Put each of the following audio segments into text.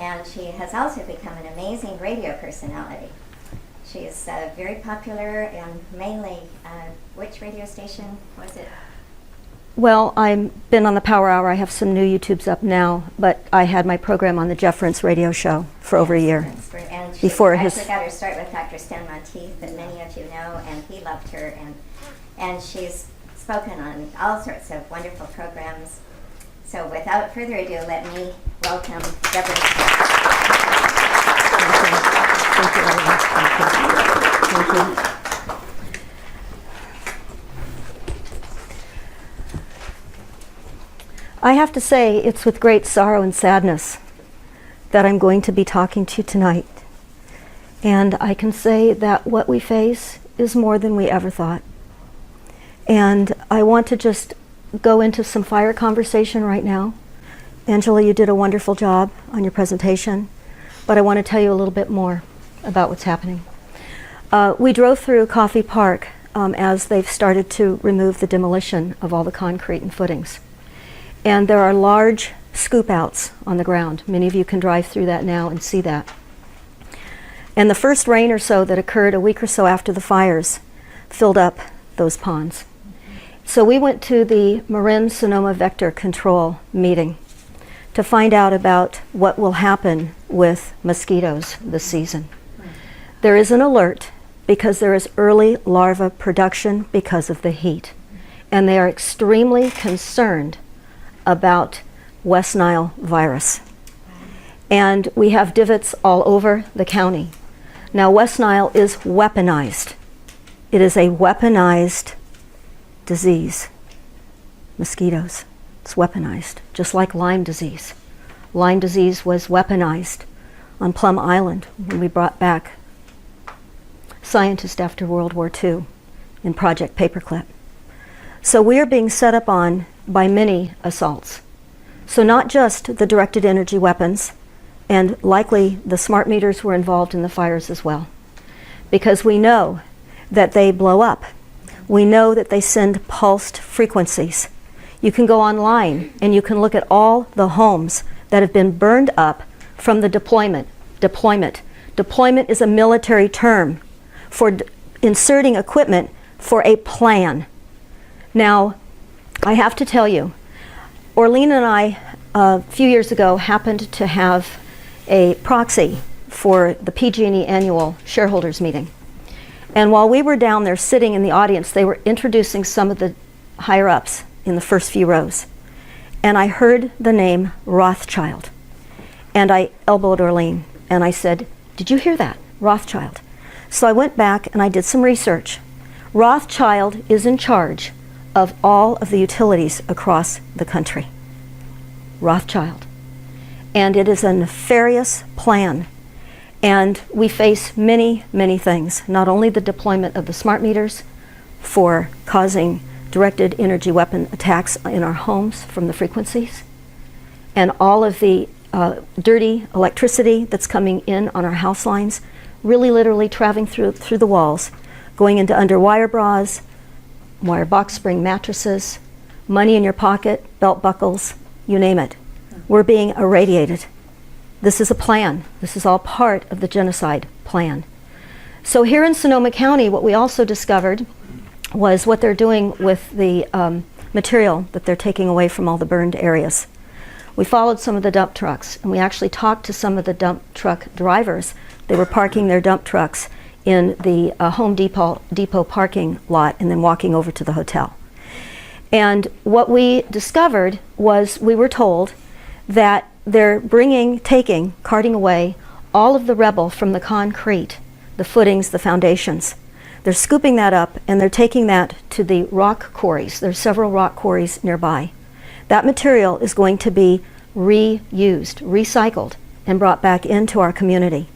and she has also become an amazing radio personality. She is very popular, and mainly, which radio station was it? Well, I've been on the Power Hour. I have some new YouTubes up now, but I had my program on the Jeff Rentz radio show for over a year. And she actually got her start with Dr. Stan Monteith, that many of you know, and he loved her, and she's spoken on all sorts of wonderful programs. So without further ado, let me welcome Deborah. Thank you very much. Thank you. I have to say, it's with great sorrow and sadness that I'm going to be talking to you tonight. And I can say that what we face is more than we ever thought. And I want to just go into some fire conversation right now. Angela, you did a wonderful job on your presentation, but I want to tell you a little bit more about what's happening. We drove through Coffey Park as they've started to remove the demolition of all the concrete and footings. And there are large scoop outs on the ground. Many of you can drive through that now and see that. And the first rain or so that occurred a week or so after the fires filled up those ponds. So we went to the Marin-Sonoma Vector Control meeting to find out about what will happen with mosquitoes this season. There is an alert because there is early larva production because of the heat. And they are extremely concerned about West Nile virus. And we have divots all over the county. Now, West Nile is weaponized. It is a weaponized disease. Mosquitoes. It's weaponized, just like Lyme disease. Lyme disease was weaponized on Plum Island when we brought back scientists after World War II in Project Paperclip. So we are being set up on by many assaults. So not just the directed energy weapons, and likely the smart meters were involved in the fires as well. Because we know that they blow up. We know that they send pulsed frequencies. You can go online and you can look at all the homes that have been burned up from the deployment. Deployment is a military term for inserting equipment for a plan. Now, I have to tell you, Orlene and I, a few years ago, happened to have a proxy for the PG&E annual shareholders meeting. And while we were down there sitting in the audience, they were introducing some of the higher-ups in the first few rows. And I heard the name Rothschild. And I elbowed Orlene, and I said, "Did you hear that? Rothschild." So I went back and I did some research. Rothschild is in charge of all of the utilities across the country. Rothschild. And it is a nefarious plan. And we face many, many things. Not only the deployment of the smart meters for causing directed energy weapon attacks in our homes from the frequencies, and all of the dirty electricity that's coming in on our house lines, really literally traveling through the walls, going into under wire bras, wire box spring mattresses, money in your pocket, belt buckles, you name it. We're being irradiated. This is a plan. This is all part of the genocide plan. So here in Sonoma County, what we also discovered was what they're doing with the material that they're taking away from all the burned areas. We followed some of the dump trucks, and we actually talked to some of the dump truck drivers. They were parking their dump trucks in the Home Depot parking lot and then walking over to the hotel. And what we discovered was, we were told that they're carting away all of the rubble from the concrete, the footings, the foundations. They're scooping that up and they're taking that to the rock quarries. There's several rock quarries nearby. That material is going to be reused, recycled, and brought back into our community.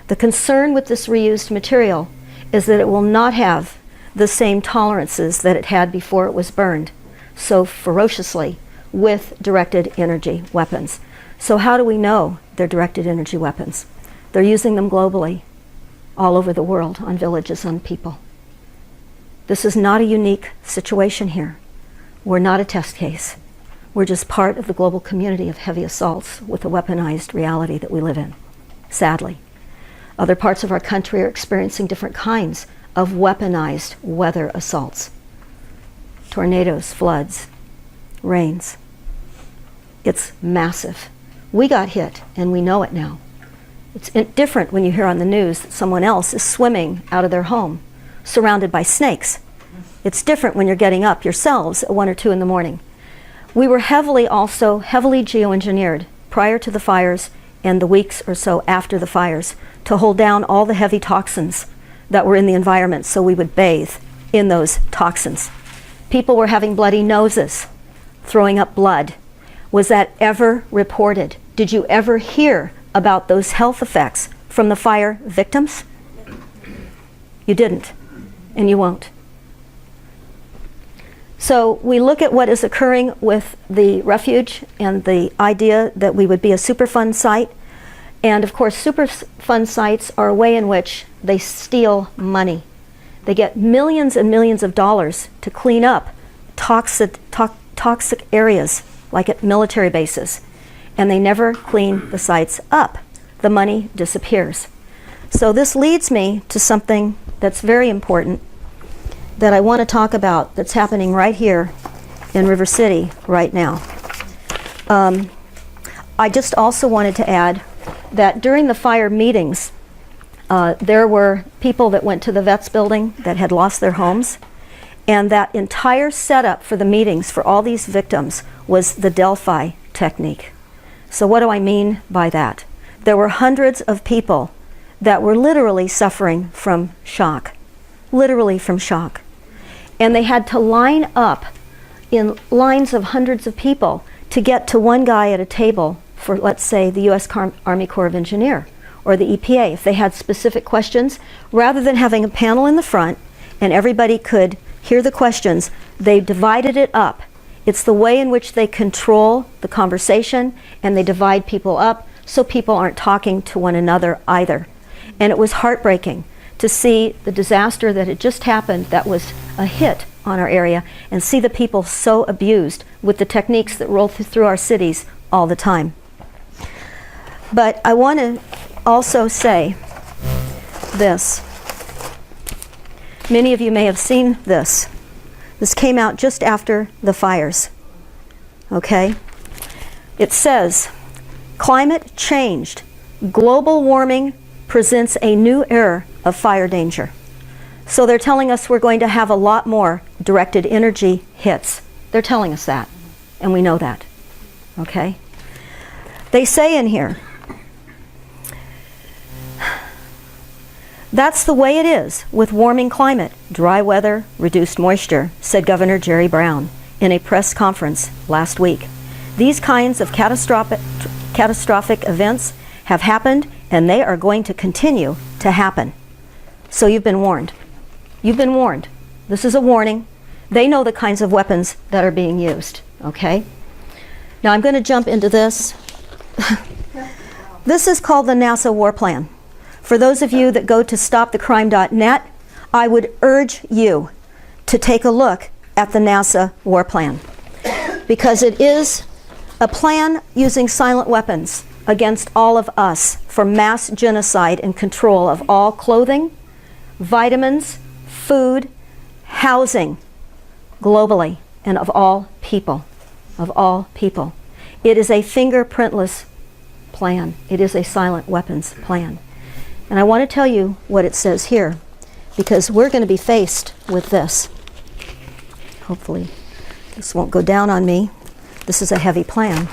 The concern with this reused material is that it will not have the same tolerances that it had before it was burned so ferociously with directed energy weapons. So how do we know they're directed energy weapons? They're using them globally, all over the world, on villages, on people. This is not a unique situation here. We're not a test case. We're just part of the global community of heavy assaults with the weaponized reality that we live in, sadly. Other parts of our country are experiencing different kinds of weaponized weather assaults. Tornadoes, floods, rains. It's massive. We got hit, and we know it now. It's different when you hear on the news that someone else is swimming out of their home, surrounded by snakes. It's different when you're getting up yourselves at 1 or 2 in the morning. We were heavily geoengineered prior to the fires and the weeks or so after the fires to hold down all the heavy toxins that were in the environment so we would bathe in those toxins. People were having bloody noses, throwing up blood. Was that ever reported? Did you ever hear about those health effects from the fire victims? You didn't, and you won't. So we look at what is occurring with the refuge and the idea that we would be a Superfund site. And of course, Superfund sites are a way in which they steal money. They get millions and millions of dollars to clean up toxic areas, like at military bases. And they never clean the sites up. The money disappears. So this leads me to something that's very important that I want to talk about that's happening right here in River City right now. I just also wanted to add that during the fire meetings, there were people that went to the vets building that had lost their homes, and that entire setup for the meetings for all these victims was the Delphi technique. So what do I mean by that? There were hundreds of people that were literally suffering from shock, literally from shock. And they had to line up in lines of hundreds of people to get to one guy at a table for, let's say, the U.S. Army Corps of Engineers or the EPA. If they had specific questions, rather than having a panel in the front and everybody could hear the questions, they divided it up. It's the way in which they control the conversation, and they divide people up so people aren't talking to one another either. And it was heartbreaking to see the disaster that had just happened that was a hit on our area, and see the people so abused with the techniques that roll through our cities all the time. But I want to also say this. Many of you may have seen this. This came out just after the fires. Okay? It says, climate changed. Global warming presents a new era of fire danger. So they're telling us we're going to have a lot more directed energy hits. They're telling us that, and we know that. Okay? They say in here, that's the way it is with warming climate, dry weather, reduced moisture, said Governor Jerry Brown in a press conference last week. These kinds of catastrophic events have happened, and they are going to continue to happen. So you've been warned. You've been warned. This is a warning. They know the kinds of weapons that are being used, okay? Now I'm going to jump into this. This is called the NASA War Plan. For those of you that go to stopthecrime.net, I would urge you to take a look at the NASA War Plan, because it is a plan using silent weapons against all of us for mass genocide and control of all clothing, vitamins, food, housing, globally, and of all people. Of all people. It is a fingerprintless plan. It is a silent weapons plan. And I want to tell you what it says here, because we're going to be faced with this. Hopefully this won't go down on me. This is a heavy plan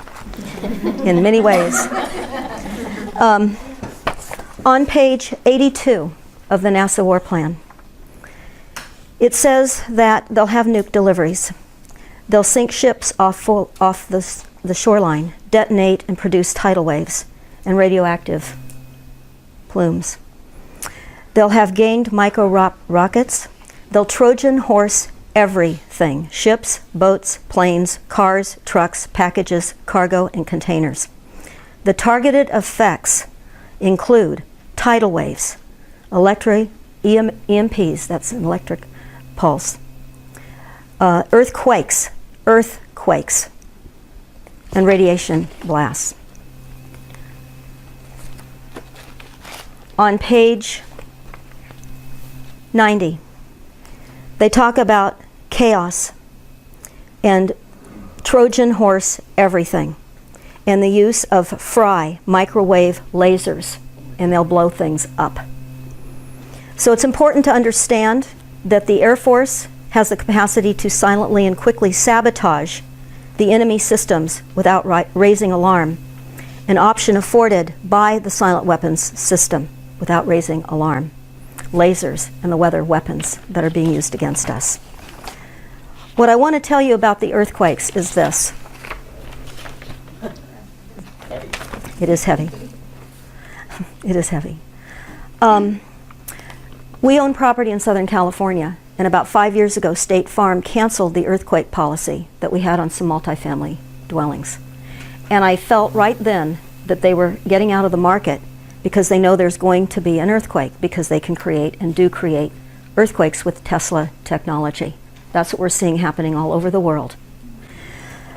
in many ways. On page 82 of the NASA War Plan, it says that they'll have nuke deliveries. They'll sink ships off the shoreline, detonate and produce tidal waves and radioactive plumes. They'll have gained micro rockets. They'll Trojan horse everything: ships, boats, planes, cars, trucks, packages, cargo, and containers. The targeted effects include tidal waves, EMPs, that's an electric pulse, earthquakes, and radiation blasts. On page 90, they talk about chaos and Trojan horse everything, and the use of Fry microwave lasers, and they'll blow things up. So it's important to understand that the Air Force has the capacity to silently and quickly sabotage the enemy systems without raising alarm, an option afforded by the silent weapons system without raising alarm. Lasers and the weather weapons that are being used against us. What I want to tell you about the earthquakes is this. It is heavy. It is heavy. We own property in Southern California, and about 5 years ago, State Farm canceled the earthquake policy that we had on some multifamily dwellings. And I felt right then that they were getting out of the market because they know there's going to be an earthquake, because they can create and do create earthquakes with Tesla technology. That's what we're seeing happening all over the world.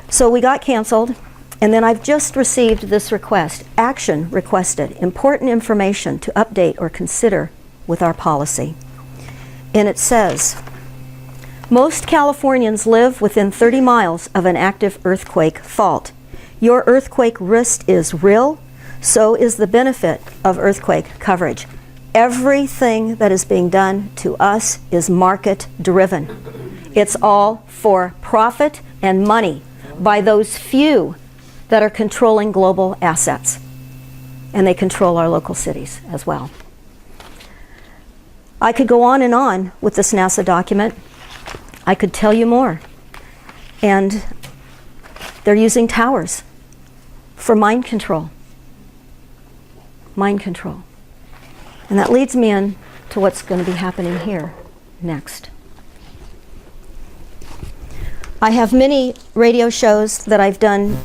So we got canceled, and then I've just received this request, action requested, important information to update or consider with our policy. And it says, most Californians live within 30 miles of an active earthquake fault. Your earthquake risk is real, so is the benefit of earthquake coverage. Everything that is being done to us is market driven. It's all for profit and money by those few that are controlling global assets. And they control our local cities as well. I could go on with this NASA document. I could tell you more. And they're using towers for mind control. Mind control. And that leads me in to what's going to be happening here next. I have many radio shows that I've done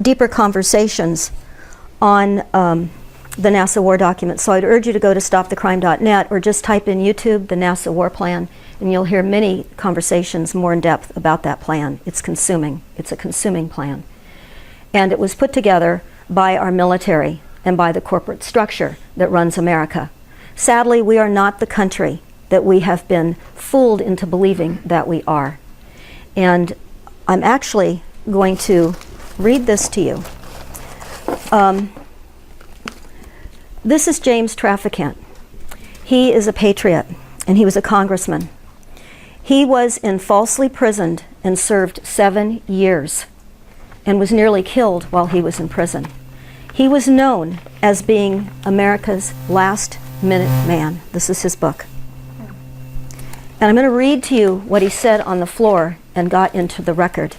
deeper conversations on the NASA war document. So I'd urge you to go to stopthecrime.net or just type in YouTube, the NASA war plan, and you'll hear many conversations more in depth about that plan. It's consuming. It's a consuming plan. And it was put together by our military and by the corporate structure that runs America. Sadly, we are not the country that we have been fooled into believing that we are. And I'm actually going to read this to you. This is James Traficant. He is a patriot, and he was a congressman. He was falsely imprisoned and served 7 years and was nearly killed while he was in prison. He was known as being America's last minute man. This is his book. And I'm going to read to you what he said on the floor and got into the record.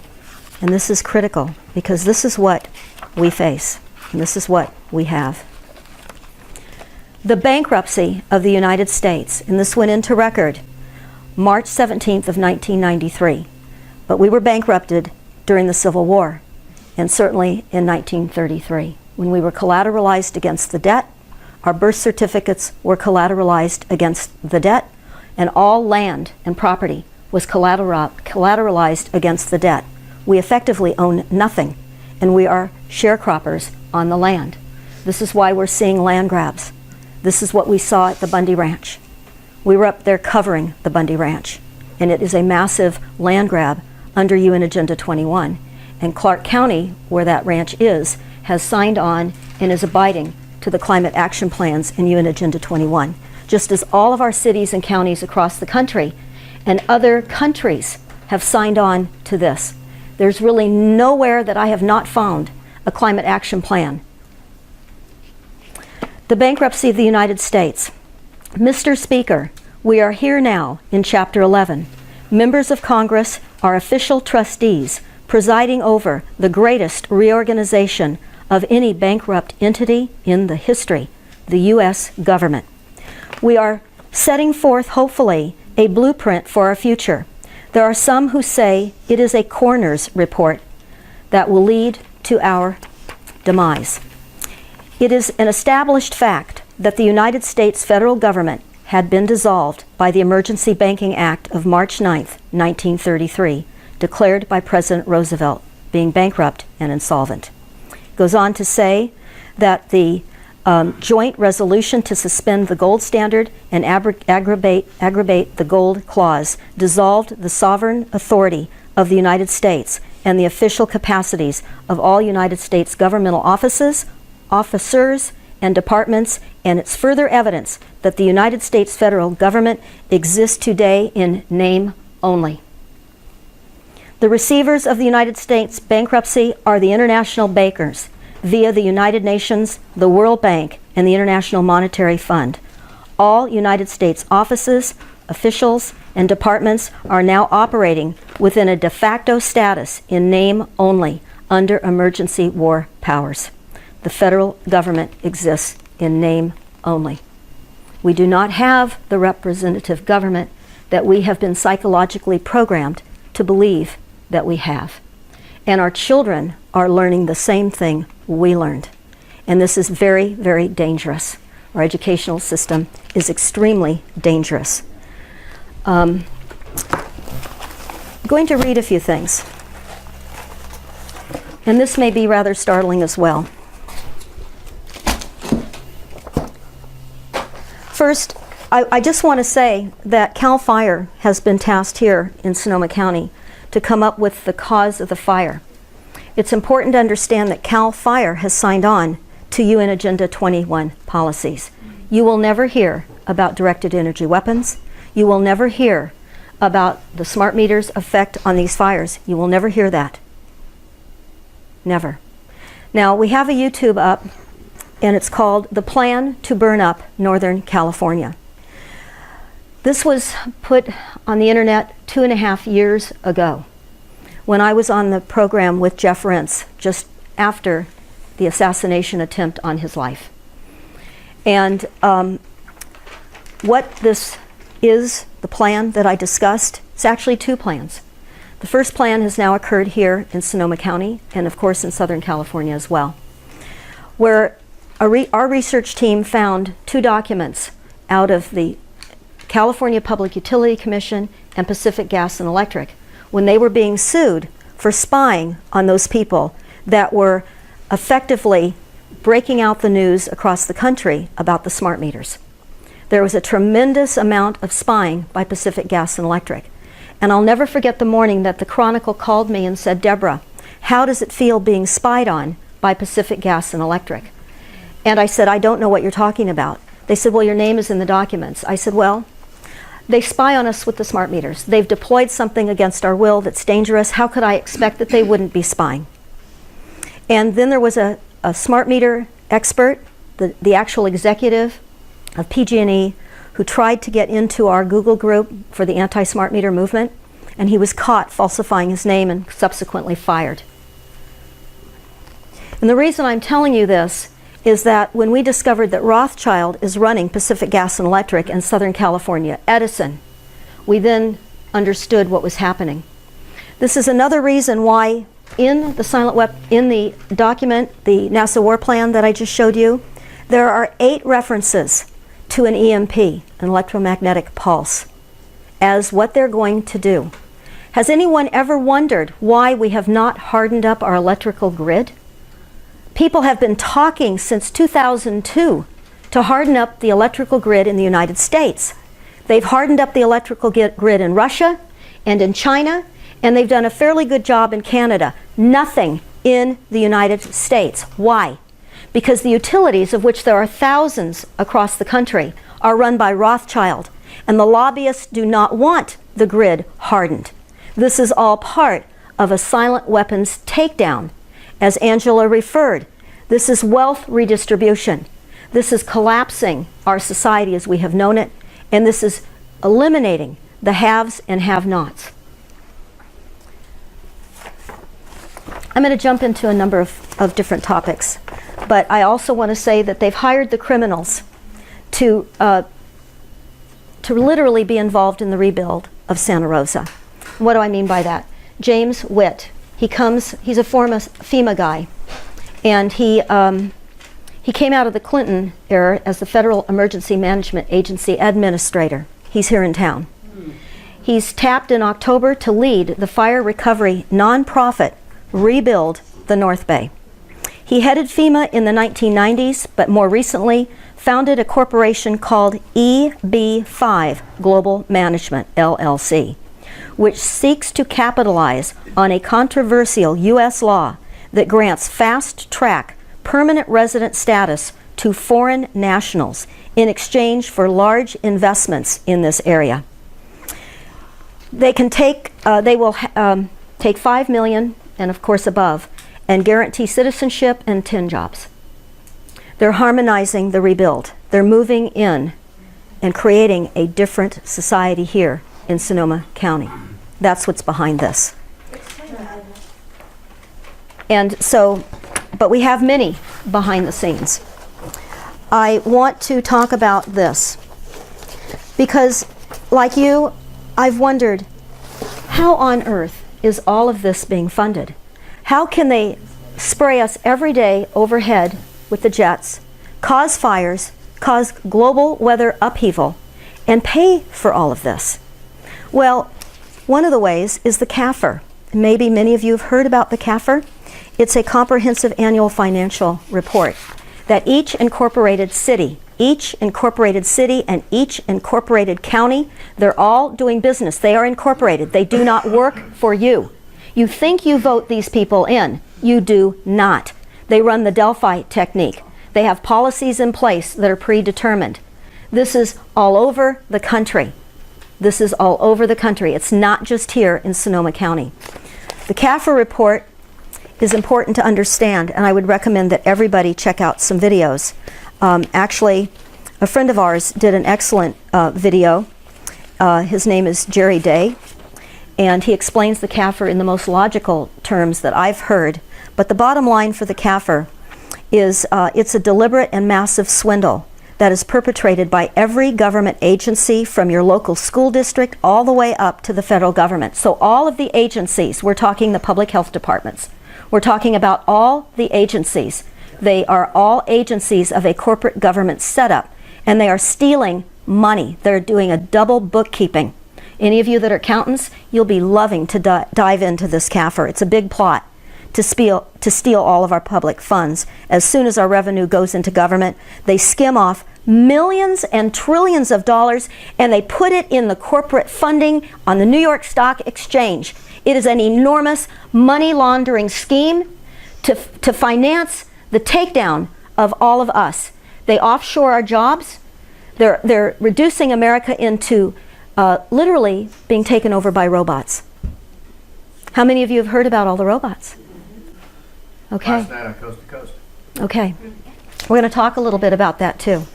And this is critical because this is what we face, and this is what we have. The bankruptcy of the United States, and this went into record March 17th of 1993. But we were bankrupted during the Civil War, and certainly in 1933, when we were collateralized against the debt. Our birth certificates were collateralized against the debt, and all land and property was collateralized against the debt. We effectively own nothing, and we are sharecroppers on the land. This is why we're seeing land grabs. This is what we saw at the Bundy Ranch. We were up there covering the Bundy Ranch, and it is a massive land grab under UN Agenda 21. And Clark County, where that ranch is, has signed on and is abiding to the climate action plans in UN Agenda 21, just as all of our cities and counties across the country and other countries have signed on to this. There's really nowhere that I have not found a climate action plan. The bankruptcy of the United States. Mr. Speaker, we are here now in Chapter 11. Members of Congress are official trustees presiding over the greatest reorganization of any bankrupt entity in the history, the U.S. government. We are setting forth, hopefully, a blueprint for our future. There are some who say it is a coroner's report that will lead to our demise. It is an established fact that the United States federal government had been dissolved by the Emergency Banking Act of March 9, 1933, declared by President Roosevelt being bankrupt and insolvent. It goes on to say that the joint resolution to suspend the gold standard and aggravate the gold clause dissolved the sovereign authority of the United States and the official capacities of all United States governmental officers, and departments, and it's further evidence that the United States federal government exists today in name only. The receivers of the United States bankruptcy are the international bankers via the United Nations, the World Bank, and the International Monetary Fund. All United States offices, officials, and departments are now operating within a de facto status in name only under emergency war powers. The federal government exists in name only. We do not have the representative government that we have been psychologically programmed to believe that we have. And our children are learning the same thing we learned. And this is very, very dangerous. Our educational system is extremely dangerous. I'm going to read a few things. And this may be rather startling as well. First, I just want to say that CAL FIRE has been tasked here in Sonoma County to come up with the cause of the fire. It's important to understand that CAL FIRE has signed on to UN Agenda 21 policies. You will never hear about directed energy weapons. You will never hear about the smart meters' effect on these fires. You will never hear that. Never. Now, we have a YouTube up, and it's called The Plan to Burn Up Northern California. This was put on the internet 2.5 years ago when I was on the program with Jeff Rentz just after the assassination attempt on his life. And what this is, the plan that I discussed, it's actually two plans. The first plan has now occurred here in Sonoma County and of course in Southern California as well, where our research team found two documents out of the California Public Utility Commission and Pacific Gas and Electric when they were being sued for spying on those people that were effectively breaking out the news across the country about the smart meters. There was a tremendous amount of spying by Pacific Gas and Electric. And I'll never forget the morning that the Chronicle called me and said, "Deborah, how does it feel being spied on by Pacific Gas and Electric?" And I said, "I don't know what you're talking about." They said, "Well, your name is in the documents." I said, "Well, they spy on us with the smart meters. They've deployed something against our will that's dangerous. How could I expect that they wouldn't be spying?" And then there was a smart meter expert, the actual executive of PG&E, who tried to get into our Google group for the anti-smart meter movement, and he was caught falsifying his name and subsequently fired. And the reason I'm telling you this is that when we discovered that Rothschild is running Pacific Gas and Electric in Southern California, Edison, we then understood what was happening. This is another reason why in the document, the NASA War Plan that I just showed you, there are 8 references to an EMP, an electromagnetic pulse, as what they're going to do. Has anyone ever wondered why we have not hardened up our electrical grid? People have been talking since 2002 to harden up the electrical grid in the United States. They've hardened up the electrical grid in Russia and in China, and they've done a fairly good job in Canada. Nothing in the United States. Why? Because the utilities, of which there are thousands across the country, are run by Rothschild, and the lobbyists do not want the grid hardened. This is all part of a silent weapons takedown. As Angela referred, this is wealth redistribution. This is collapsing our society as we have known it, and this is eliminating the haves and have-nots. I'm going to jump into a number of different topics, but I also want to say that they've hired the criminals to literally be involved in the rebuild of Santa Rosa. What do I mean by that? James Witt, he's a former FEMA guy, and he came out of the Clinton era as the Federal Emergency Management Agency administrator. He's here in town. He's tapped in October to lead the fire recovery nonprofit rebuild the North Bay. He headed FEMA in the 1990s, but more recently founded a corporation called EB5 Global Management, LLC, which seeks to capitalize on a controversial U.S. law that grants fast-track permanent resident status to foreign nationals in exchange for large investments in this area. They will take $5 million and of course above and guarantee citizenship and 10 jobs. They're harmonizing the rebuild. They're moving in and creating a different society here in Sonoma County. That's what's behind this. And so, but we have many behind the scenes. I want to talk about this because, like you, I've wondered, how on earth is all of this being funded? How can they spray us every day overhead with the jets, cause fires, cause global weather upheaval, and pay for all of this? Well, one of the ways is the CAFR. Maybe many of you have heard about the CAFR. It's a comprehensive annual financial report that each incorporated city and each incorporated county, they're all doing business. They are incorporated. They do not work for you. You think you vote these people in. You do not. They run the Delphi technique. They have policies in place that are predetermined. This is all over the country. This is all over the country. It's not just here in Sonoma County. The CAFR report is important to understand, and I would recommend that everybody check out some videos. Actually, a friend of ours did an excellent video. His name is Jerry Day, and he explains the CAFR in the most logical terms that I've heard. But the bottom line for the CAFR is it's a deliberate and massive swindle that is perpetrated by every government agency from your local school district all the way up to the federal government. So all of the agencies, we're talking the public health departments, we're talking about all the agencies. They are all agencies of a corporate government setup, and they are stealing money. They're doing a double bookkeeping. Any of you that are accountants, you'll be loving to dive into this CAFR. It's a big plot to steal all of our public funds. As soon as our revenue goes into government, they skim off millions and trillions of dollars, and they put it in the corporate funding on the New York Stock Exchange. It is an enormous money laundering scheme to finance the takedown of all of us. They offshore our jobs. They're reducing America into literally being taken over by robots. How many of you have heard about all the robots? Okay. Last night on Coast to Coast. Okay. We're going to talk a little bit about that too.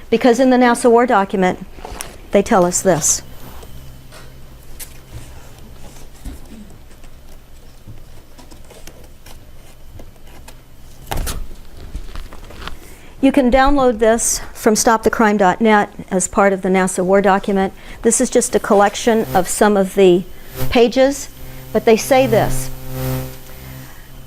Because in the NASA War document, they tell us this. You can download this from stopthecrime.net as part of the NASA War document. This is just a collection of some of the pages, but they say this.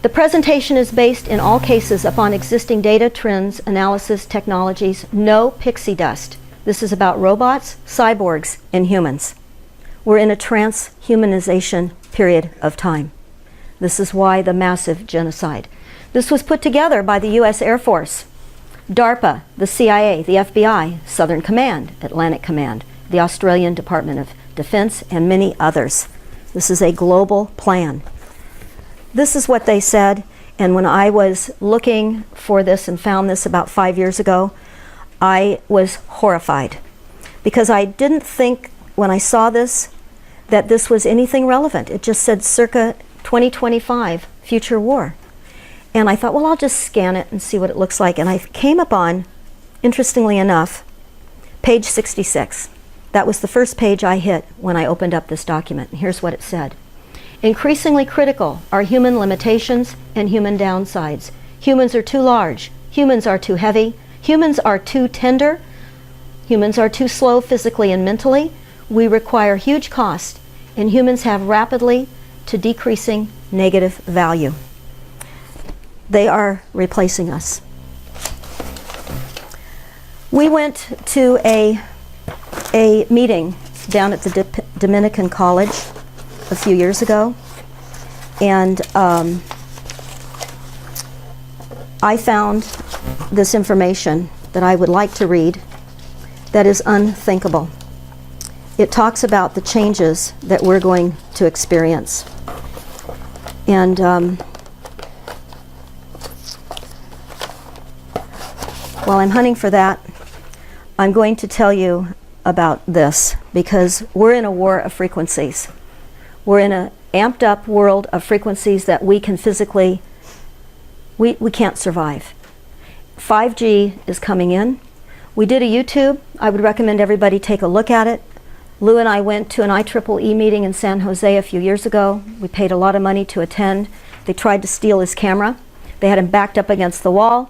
The presentation is based in all cases upon existing data, trends, analysis, technologies, no pixie dust. This is about robots, cyborgs, and humans. We're in a transhumanization period of time. This is why the massive genocide. This was put together by the U.S. Air Force, DARPA, the CIA, the FBI, Southern Command, Atlantic Command, the Australian Department of Defense, and many others. This is a global plan. This is what they said, and when I was looking for this and found this about 5 years ago, I was horrified because I didn't think when I saw this that this was anything relevant. It just said circa 2025 future war. And I thought, well, I'll just scan it and see what it looks like. And I came upon, interestingly enough, page 66. That was the first page I hit when I opened up this document. And here's what it said. Increasingly critical are human limitations and human downsides. Humans are too large. Humans are too heavy. Humans are too tender. Humans are too slow physically and mentally. We require huge cost, and humans have rapidly to decreasing negative value. They are replacing us. We went to a meeting down at the Dominican College a few years ago, and I found this information that I would like to read that is unthinkable. It talks about the changes that we're going to experience. And while I'm hunting for that, I'm going to tell you about this, because we're in a war of frequencies. We're in an amped up world of frequencies that we can physically, we can't survive. 5G is coming in. We did a YouTube. I would recommend everybody take a look at it. Lou and I went to an IEEE meeting in San Jose a few years ago. We paid a lot of money to attend. They tried to steal his camera. They had him backed up against the wall,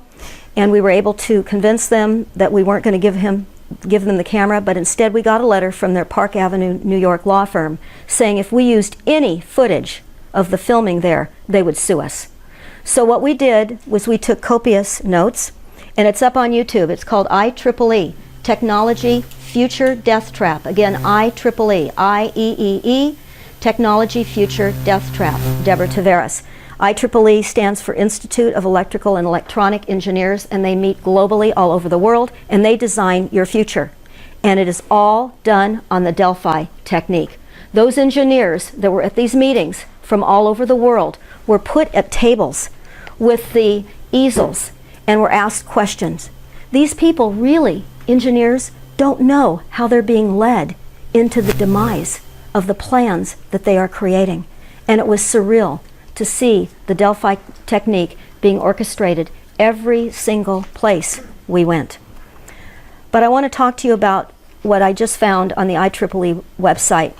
and we were able to convince them that we weren't going to give them the camera, but instead we got a letter from their Park Avenue, New York law firm saying if we used any footage of the filming there, they would sue us. So what we did was we took copious notes, and it's up on YouTube. It's called IEEE, Technology Future Death Trap. Again, IEEE, I-E-E-E, Technology Future Death Trap, Deborah Taveras. IEEE stands for Institute of Electrical and Electronic Engineers, and they meet globally all over the world, and they design your future. And it is all done on the Delphi technique. Those engineers that were at these meetings from all over the world were put at tables with the easels and were asked questions. These people really, engineers, don't know how they're being led into the demise of the plans that they are creating. And it was surreal to see the Delphi technique being orchestrated every single place we went. But I want to talk to you about what I just found on the IEEE website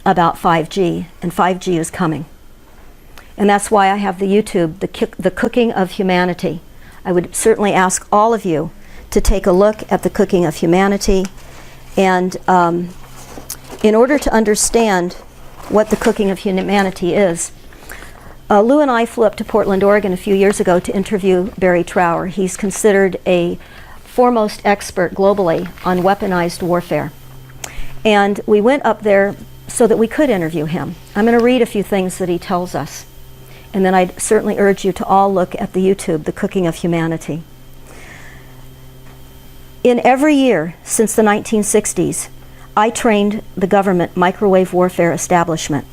about 5G, and 5G is coming. And that's why I have the YouTube, the Cooking of Humanity. I would certainly ask all of you to take a look at the Cooking of Humanity. And in order to understand what the Cooking of Humanity is, Lou and I flew up to Portland, Oregon a few years ago to interview Barry Trower. He's considered a foremost expert globally on weaponized warfare. And we went up there so that we could interview him. I'm going to read a few things that he tells us. And then I'd certainly urge you to all look at the YouTube, The Cooking of Humanity. In every year since the 1960s, I trained the government microwave warfare establishment.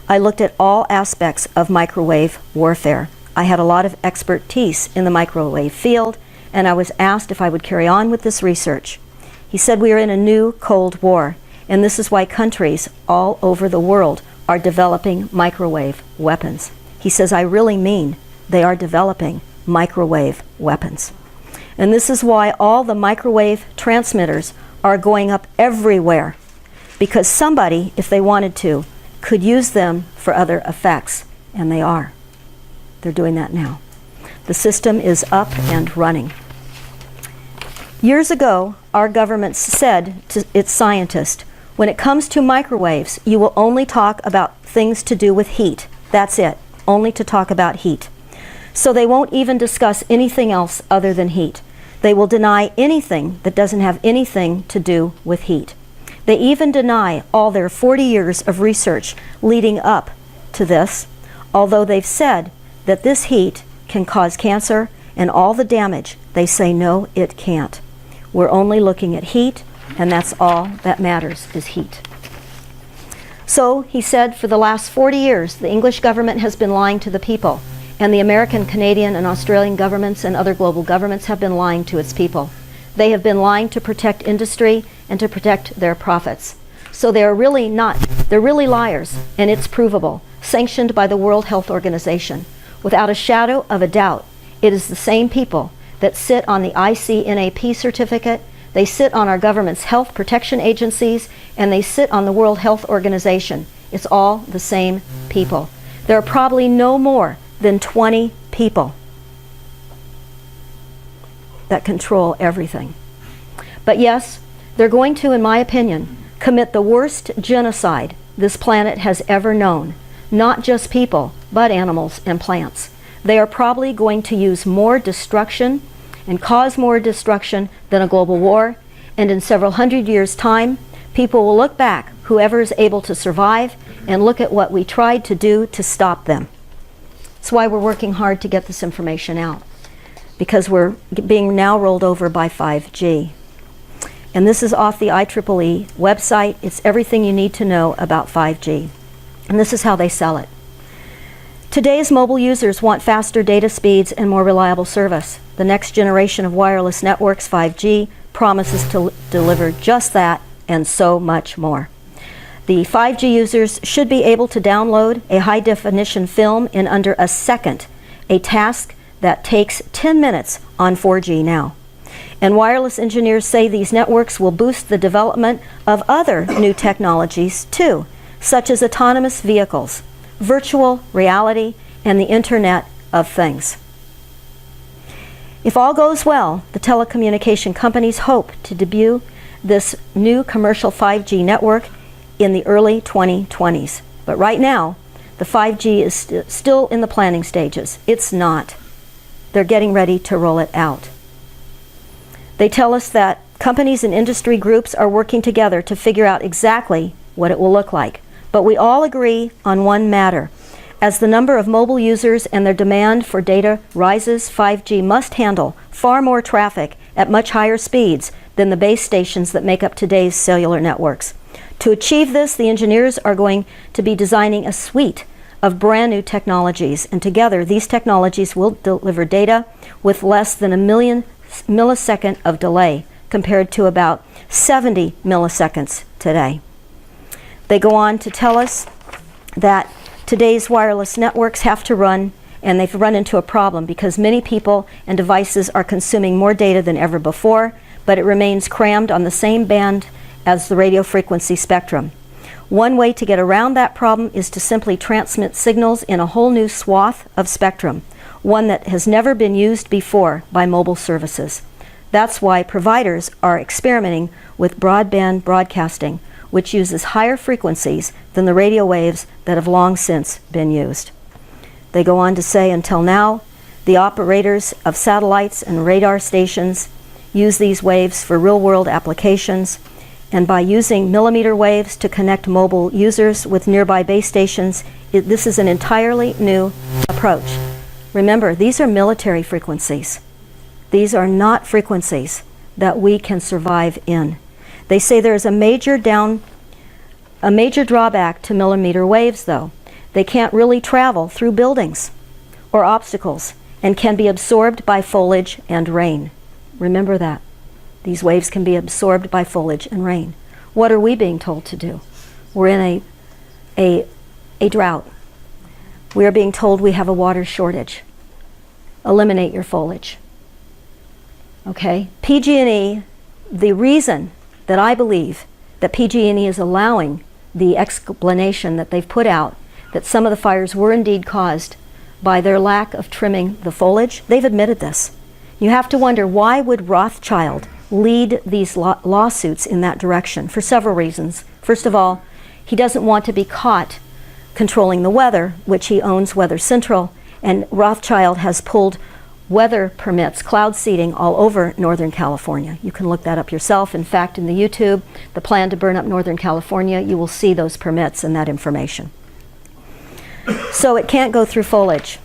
I looked at all aspects of microwave warfare. I had a lot of expertise in the microwave field, and I was asked if I would carry on with this research. He said we are in a new Cold War, and this is why countries all over the world are developing microwave weapons. He says, I really mean they are developing microwave weapons. And this is why all the microwave transmitters are going up everywhere, because somebody, if they wanted to, could use them for other effects, and they are. They're doing that now. The system is up and running. Years ago, our government said to its scientists, when it comes to microwaves, you will only talk about things to do with heat. That's it, only to talk about heat. So they won't even discuss anything else other than heat. They will deny anything that doesn't have anything to do with heat. They even deny all their 40 years of research leading up to this, although they've said that this heat can cause cancer and all the damage. They say, no, it can't. We're only looking at heat, and that's all that matters is heat. So, he said, for the last 40 years, the English government has been lying to the people, and the American, Canadian, and Australian governments and other global governments have been lying to its people. They have been lying to protect industry and to protect their profits. So they're really liars, and it's provable, sanctioned by the World Health Organization. Without a shadow of a doubt, it is the same people that sit on the ICNAP certificate, they sit on our government's health protection agencies, and they sit on the World Health Organization. It's all the same people. There are probably no more than 20 people that control everything. But yes, they're going to, in my opinion, commit the worst genocide this planet has ever known. Not just people, but animals and plants. They are probably going to use more destruction and cause more destruction than a global war. And in several hundred years' time, people will look back, whoever is able to survive, and look at what we tried to do to stop them. That's why we're working hard to get this information out. because we're being now rolled over by 5G. And this is off the IEEE website. It's everything you need to know about 5G. And this is how they sell it. Today's mobile users want faster data speeds and more reliable service. The next generation of wireless networks, 5G, promises to deliver just that and so much more. The 5G users should be able to download a high-definition film in under a second, a task that takes 10 minutes on 4G now. And wireless engineers say these networks will boost the development of other new technologies too, such as autonomous vehicles, virtual reality, and the Internet of Things. If all goes well, the telecommunication companies hope to debut this new commercial 5G network in the early 2020s. But right now, the 5G is still in the planning stages. It's not. They're getting ready to roll it out. They tell us that companies and industry groups are working together to figure out exactly what it will look like. But we all agree on one matter. As the number of mobile users and their demand for data rises, 5G must handle far more traffic at much higher speeds than the base stations that make up today's cellular networks. To achieve this, the engineers are going to be designing a suite of brand new technologies, and together these technologies will deliver data with less than a million millisecond of delay, compared to about 70 milliseconds today. They go on to tell us that today's wireless networks have to run, and they've run into a problem because many people and devices are consuming more data than ever before, but it remains crammed on the same band as the radio frequency spectrum. One way to get around that problem is to simply transmit signals in a whole new swath of spectrum, one that has never been used before by mobile services. That's why providers are experimenting with broadband broadcasting, which uses higher frequencies than the radio waves that have long since been used. They go on to say, until now, the operators of satellites and radar stations use these waves for real-world applications, and by using millimeter waves to connect mobile users with nearby base stations, this is an entirely new approach. Remember, these are military frequencies. These are not frequencies that we can survive in. They say there is a major drawback to millimeter waves, though. They can't really travel through buildings or obstacles and can be absorbed by foliage and rain. Remember that. These waves can be absorbed by foliage and rain. What are we being told to do? We're in a drought. We are being told we have a water shortage. Eliminate your foliage. Okay? PG&E, the reason that I believe that PG&E is allowing the explanation that they've put out that some of the fires were indeed caused by their lack of trimming the foliage, they've admitted this. You have to wonder, why would Rothschild lead these lawsuits in that direction? For several reasons. First of all, he doesn't want to be caught controlling the weather, which he owns Weather Central, and Rothschild has pulled weather permits, cloud seeding, all over Northern California. You can look that up yourself. In fact, in the YouTube, the plan to burn up Northern California, you will see those permits and that information. So it can't go through foliage.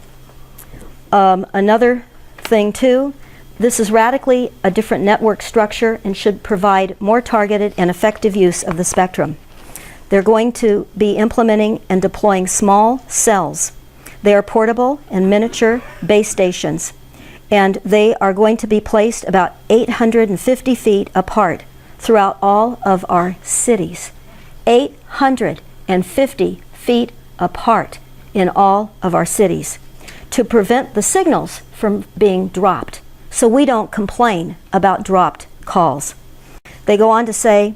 Another thing too, this is radically a different network structure and should provide more targeted and effective use of the spectrum. They're going to be implementing and deploying small cells. They are portable and miniature base stations, and they are going to be placed about 850 feet apart throughout all of our cities. 850 feet apart in all of our cities to prevent the signals from being dropped, so we don't complain about dropped calls. They go on to say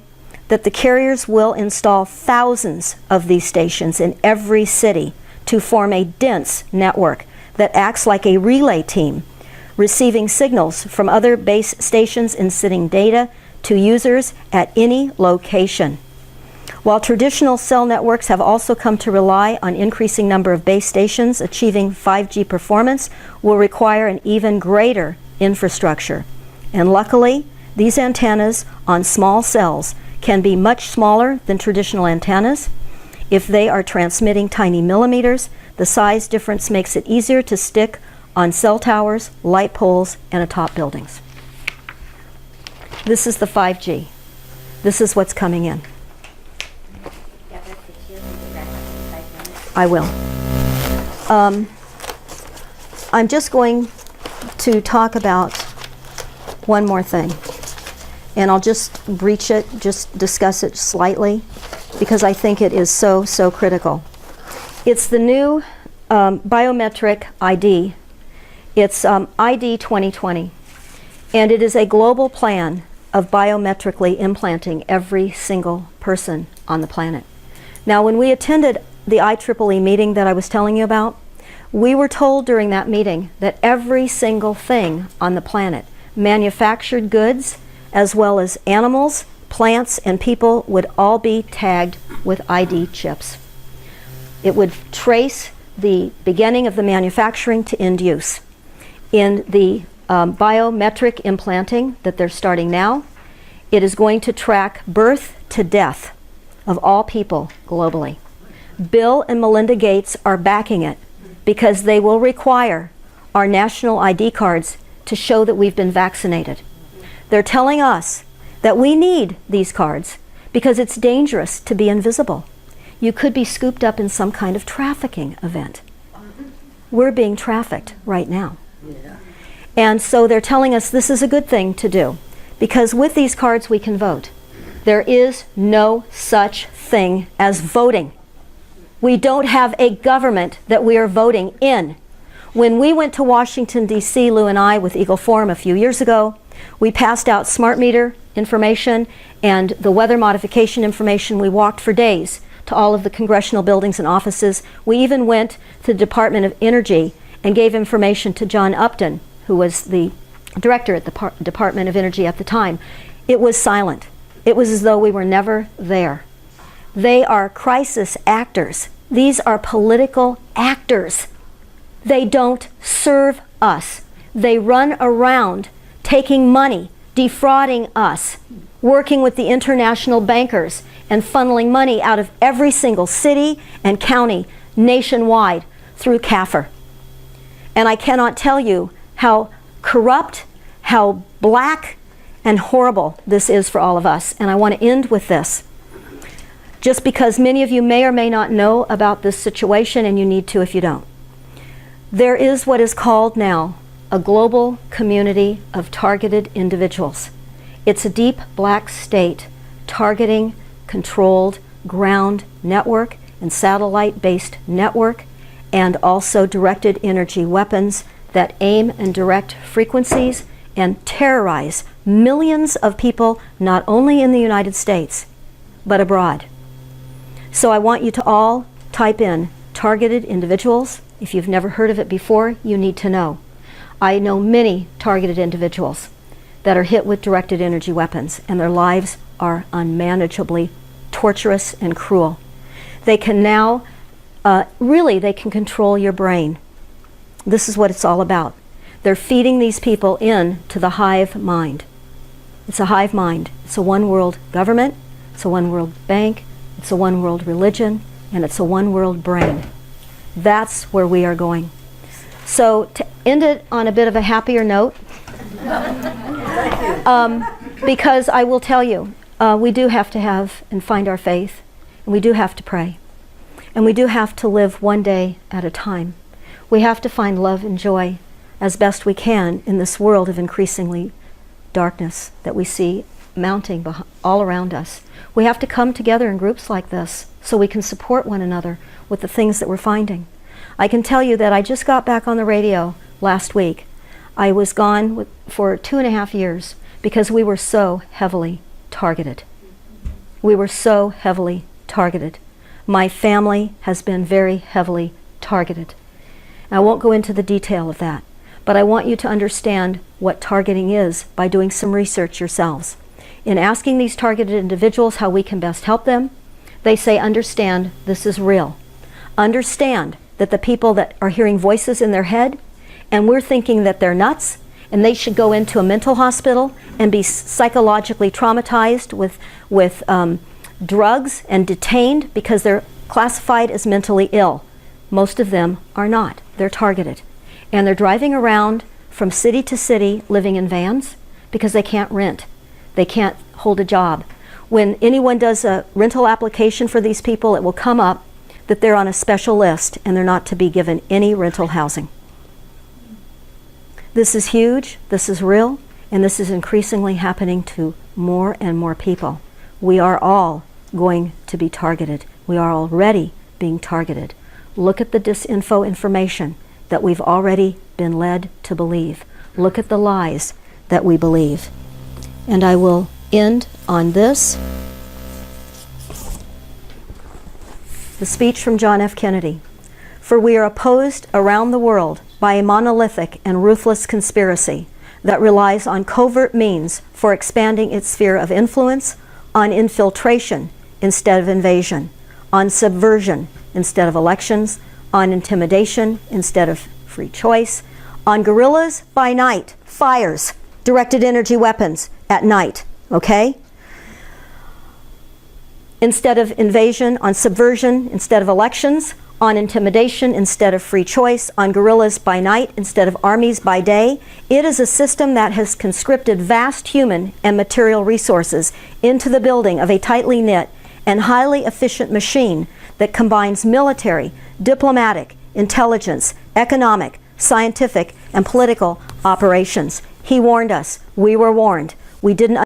that the carriers will install thousands of these stations in every city to form a dense network that acts like a relay team, receiving signals from other base stations and sending data to users at any location. While traditional cell networks have also come to rely on increasing number of base stations, achieving 5G performance will require an even greater infrastructure. And luckily, these antennas on small cells can be much smaller than traditional antennas. If they are transmitting tiny millimeters, the size difference makes it easier to stick on cell towers, light poles, and atop buildings. This is the 5G. This is what's coming in. I will. I'm just going to talk about one more thing. And I'll just breach it, just discuss it slightly, because I think it is so, so critical. It's the new biometric ID. It's ID 2020. And it is a global plan of biometrically implanting every single person on the planet. Now, when we attended the IEEE meeting that I was telling you about, we were told during that meeting that every single thing on the planet, manufactured goods, as well as animals, plants, and people, would all be tagged with ID chips. It would trace the beginning of the manufacturing to end use. In the biometric implanting that they're starting now, it is going to track birth to death of all people globally. Bill and Melinda Gates are backing it because they will require our national ID cards to show that we've been vaccinated. They're telling us that we need these cards because it's dangerous to be invisible. You could be scooped up in some kind of trafficking event. We're being trafficked right now. Yeah. And so they're telling us this is a good thing to do because with these cards we can vote. There is no such thing as voting. We don't have a government that we are voting in. When we went to Washington, D.C., Lou and I, with Eagle Forum a few years ago, we passed out smart meter information and the weather modification information. We walked for days to all of the congressional buildings and offices. We even went to the Department of Energy and gave information to John Upton, who was the director at the Department of Energy at the time. It was silent. It was as though we were never there. They are crisis actors. These are political actors. They don't serve us. They run around taking money, defrauding us, working with the international bankers and funneling money out of every single city and county nationwide through CAFR. And I cannot tell you how corrupt, how black and horrible this is for all of us. And I want to end with this. Just because many of you may or may not know about this situation, and you need to if you don't. There is what is called now a global community of targeted individuals. It's a deep black state targeting controlled ground network and satellite-based network, and also directed energy weapons that aim and direct frequencies and terrorize millions of people, not only in the United States, but abroad. So I want you to all type in targeted individuals. If you've never heard of it before, you need to know. I know many targeted individuals that are hit with directed energy weapons, and their lives are unmanageably torturous and cruel. They can now, they can control your brain. This is what it's all about. They're feeding these people in to the hive mind. It's a hive mind. It's a one world government. It's a one world bank. It's a one world religion. And it's a one world brain. That's where we are going. So to end it on a bit of a happier note, because I will tell you, we do have to have and find our faith. And we do have to pray. And we do have to live one day at a time. We have to find love and joy as best we can in this world of increasingly darkness that we see mounting all around us. We have to come together in groups like this so we can support one another with the things that we're finding. I can tell you that I just got back on the radio last week. I was gone for 2.5 years because we were so heavily targeted. We were so heavily targeted. My family has been very heavily targeted. I won't go into the detail of that, but I want you to understand what targeting is by doing some research yourselves. In asking these targeted individuals how we can best help them, they say, understand this is real. Understand that the people that are hearing voices in their head, and we're thinking that they're nuts, and they should go into a mental hospital and be psychologically traumatized with drugs and detained because they're classified as mentally ill. Most of them are not. They're targeted. And they're driving around from city to city living in vans because they can't rent. They can't hold a job. When anyone does a rental application for these people, it will come up that they're on a special list and they're not to be given any rental housing. This is huge, this is real, and this is increasingly happening to more and more people. We are all going to be targeted. We are already being targeted. Look at the disinfo information that we've already been led to believe. Look at the lies that we believe. And I will end on this. The speech from John F. Kennedy. For we are opposed around the world by a monolithic and ruthless conspiracy that relies on covert means for expanding its sphere of influence, on infiltration instead of invasion, on subversion instead of elections, on intimidation instead of free choice, on guerrillas by night, fires, directed energy weapons at night, okay? Instead of invasion, on subversion instead of elections, on intimidation instead of free choice, on guerrillas by night instead of armies by day. It is a system that has conscripted vast human and material resources into the building of a tightly knit and highly efficient machine that combines military, diplomatic, intelligence, economic, scientific, and political operations. He warned us. We were warned. We didn't